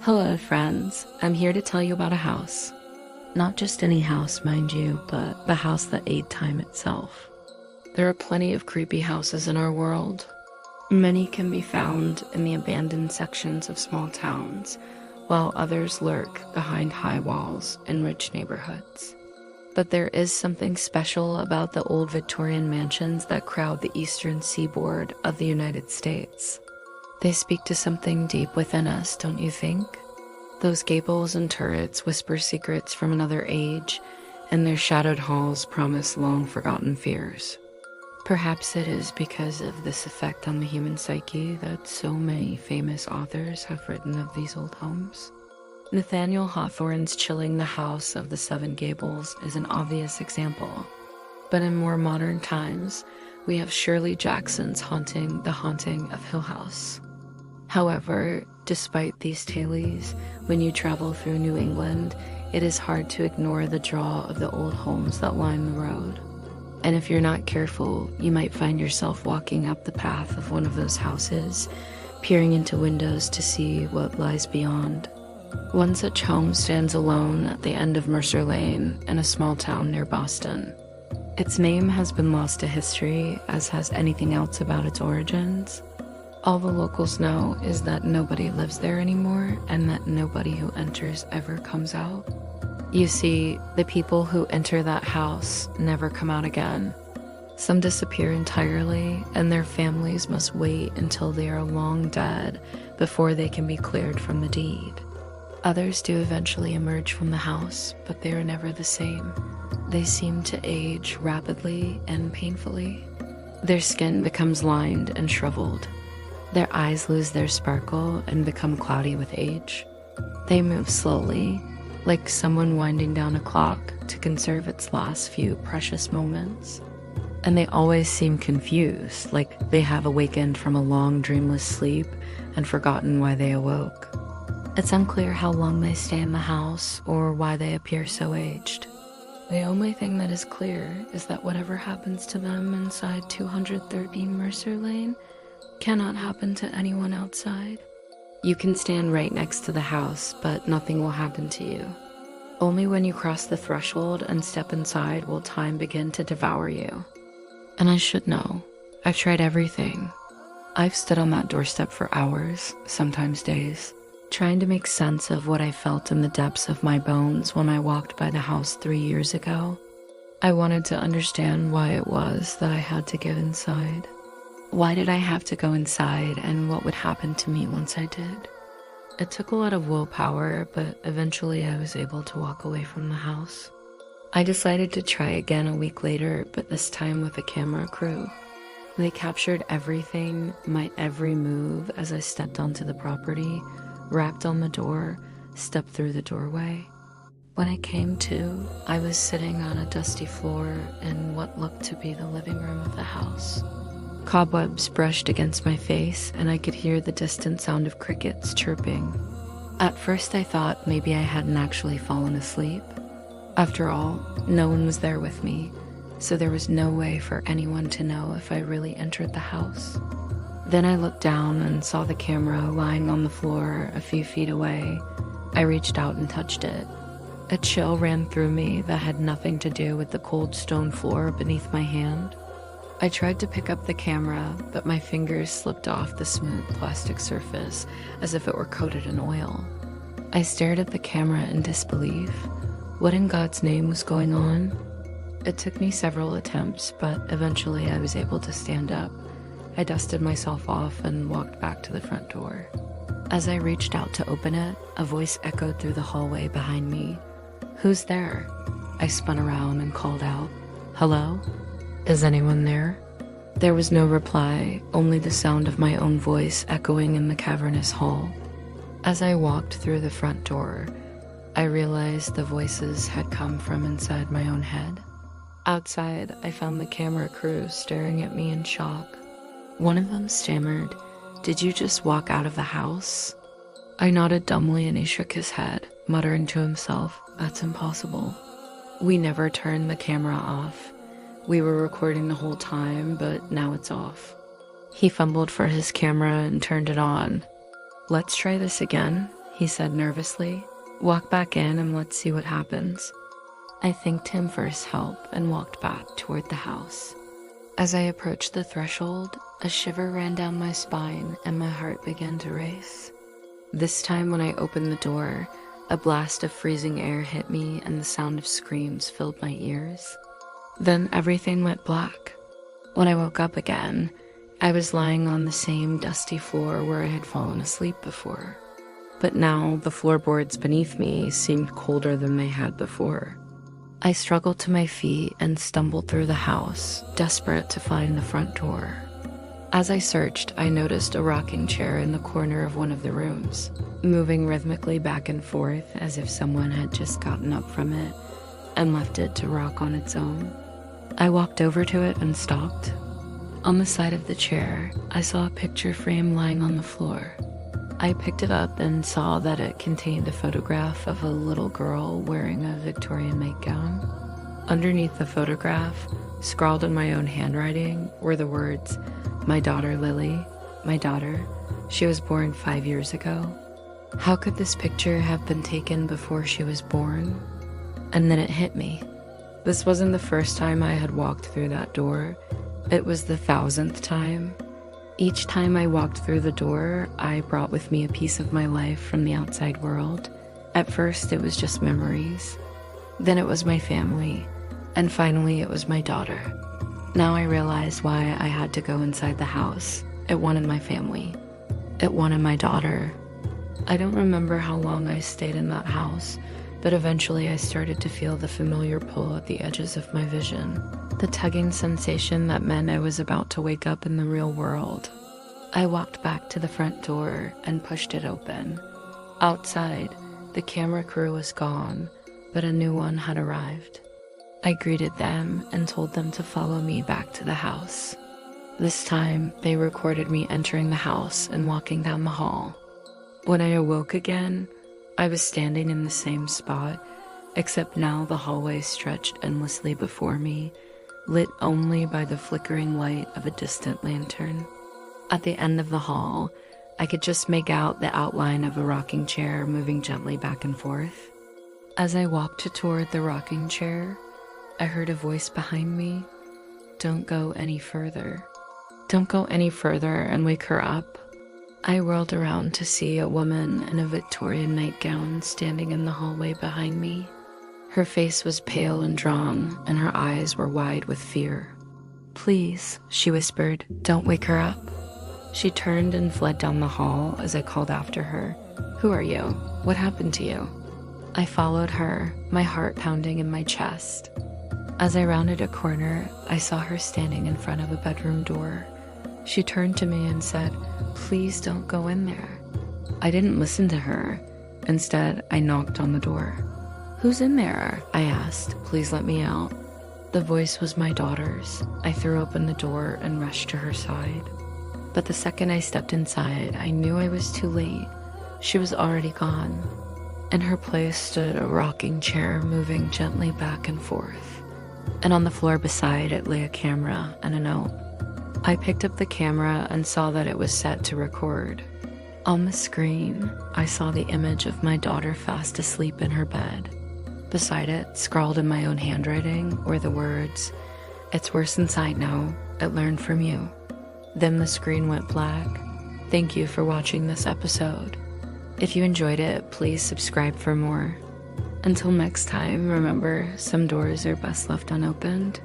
Hello, friends. I'm here to tell you about a house. Not just any house, mind you, but the house that ate time itself. There are plenty of creepy houses in our world. Many can be found in the abandoned sections of small towns, while others lurk behind high walls in rich neighborhoods. But there is something special about the old Victorian mansions that crowd the eastern seaboard of the United States. They speak to something deep within us, don't you think? Those gables and turrets whisper secrets from another age, and their shadowed halls promise long-forgotten fears. Perhaps it is because of this effect on the human psyche that so many famous authors have written of these old homes. Nathaniel Hawthorne's Chilling the House of the Seven Gables is an obvious example. But in more modern times, we have Shirley Jackson's Haunting the Haunting of Hill House. However, despite these tales, when you travel through New England, it is hard to ignore the draw of the old homes that line the road. And if you're not careful, you might find yourself walking up the path of one of those houses, peering into windows to see what lies beyond. One such home stands alone at the end of Mercer Lane in a small town near Boston. Its name has been lost to history, as has anything else about its origins. All the locals know is that nobody lives there anymore and that nobody who enters ever comes out. You see, the people who enter that house never come out again. Some disappear entirely, and their families must wait until they are long dead before they can be cleared from the deed. Others do eventually emerge from the house, but they are never the same. They seem to age rapidly and painfully. Their skin becomes lined and shriveled. Their eyes lose their sparkle and become cloudy with age. They move slowly, like someone winding down a clock to conserve its last few precious moments. And they always seem confused, like they have awakened from a long dreamless sleep and forgotten why they awoke. It's unclear how long they stay in the house or why they appear so aged. The only thing that is clear is that whatever happens to them inside 213 Mercer Lane cannot happen to anyone outside. You can stand right next to the house, but nothing will happen to you. Only when you cross the threshold and step inside will time begin to devour you. And I should know. I've tried everything. I've stood on that doorstep for hours, sometimes days, trying to make sense of what I felt in the depths of my bones when I walked by the house 3 years ago. I wanted to understand why it was that I had to get inside. Why did I have to go inside, and what would happen to me once I did? It took a lot of willpower, but eventually I was able to walk away from the house. I decided to try again a week later, but this time with a camera crew. They captured everything, my every move as I stepped onto the property, rapped on the door, stepped through the doorway. When I came to, I was sitting on a dusty floor in what looked to be the living room of the house. Cobwebs brushed against my face, and I could hear the distant sound of crickets chirping. At first I thought maybe I hadn't actually fallen asleep. After all, no one was there with me, so there was no way for anyone to know if I really entered the house. Then I looked down and saw the camera lying on the floor a few feet away. I reached out and touched it. A chill ran through me that had nothing to do with the cold stone floor beneath my hand. I tried to pick up the camera, but my fingers slipped off the smooth plastic surface as if it were coated in oil. I stared at the camera in disbelief. What in God's name was going on? It took me several attempts, but eventually I was able to stand up. I dusted myself off and walked back to the front door. As I reached out to open it, a voice echoed through the hallway behind me. "Who's there?" I spun around and called out, "Hello? Is anyone there?" There was no reply, only the sound of my own voice echoing in the cavernous hall. As I walked through the front door, I realized the voices had come from inside my own head. Outside, I found the camera crew staring at me in shock. One of them stammered, "Did you just walk out of the house?" I nodded dumbly and he shook his head, muttering to himself, "That's impossible. We never turned the camera off. We were recording the whole time, but now it's off." He fumbled for his camera and turned it on. "Let's try this again," he said nervously. "Walk back in and let's see what happens." I thanked him for his help and walked back toward the house. As I approached the threshold, a shiver ran down my spine and my heart began to race. This time when I opened the door, a blast of freezing air hit me and the sound of screams filled my ears. Then everything went black. When I woke up again, I was lying on the same dusty floor where I had fallen asleep before. But now the floorboards beneath me seemed colder than they had before. I struggled to my feet and stumbled through the house, desperate to find the front door. As I searched, I noticed a rocking chair in the corner of one of the rooms, moving rhythmically back and forth as if someone had just gotten up from it and left it to rock on its own. I walked over to it and stopped. On the side of the chair, I saw a picture frame lying on the floor. I picked it up and saw that it contained a photograph of a little girl wearing a Victorian nightgown. Underneath the photograph, scrawled in my own handwriting, were the words, "My daughter Lily, my daughter. She was born 5 years ago." How could this picture have been taken before she was born? And then it hit me. This wasn't the first time I had walked through that door. It was the 1,000th time. Each time I walked through the door, I brought with me a piece of my life from the outside world. At first, it was just memories. Then it was my family. And finally, it was my daughter. Now I realized why I had to go inside the house. It wanted my family. It wanted my daughter. I don't remember how long I stayed in that house, but eventually I started to feel the familiar pull at the edges of my vision. The tugging sensation that meant I was about to wake up in the real world. I walked back to the front door and pushed it open. Outside, the camera crew was gone, but a new one had arrived. I greeted them and told them to follow me back to the house. This time, they recorded me entering the house and walking down the hall. When I awoke again, I was standing in the same spot, except now the hallway stretched endlessly before me, lit only by the flickering light of a distant lantern. At the end of the hall, I could just make out the outline of a rocking chair moving gently back and forth. As I walked toward the rocking chair, I heard a voice behind me. "Don't go any further. Don't go any further and wake her up." I whirled around to see a woman in a Victorian nightgown standing in the hallway behind me. Her face was pale and drawn, and her eyes were wide with fear. "Please," she whispered, "don't wake her up." She turned and fled down the hall as I called after her. "Who are you? What happened to you?" I followed her, my heart pounding in my chest. As I rounded a corner, I saw her standing in front of a bedroom door. She turned to me and said, "Please don't go in there." I didn't listen to her. Instead, I knocked on the door. "Who's in there?" I asked. "Please let me out." The voice was my daughter's. I threw open the door and rushed to her side. But the second I stepped inside, I knew I was too late. She was already gone. In her place stood a rocking chair moving gently back and forth. And on the floor beside it lay a camera and a note. I picked up the camera and saw that it was set to record. On the screen, I saw the image of my daughter fast asleep in her bed. Beside it, scrawled in my own handwriting, were the words, "It's worse inside now. It learned from you." Then the screen went black. Thank you for watching this episode. If you enjoyed it, please subscribe for more. Until next time, remember, some doors are best left unopened.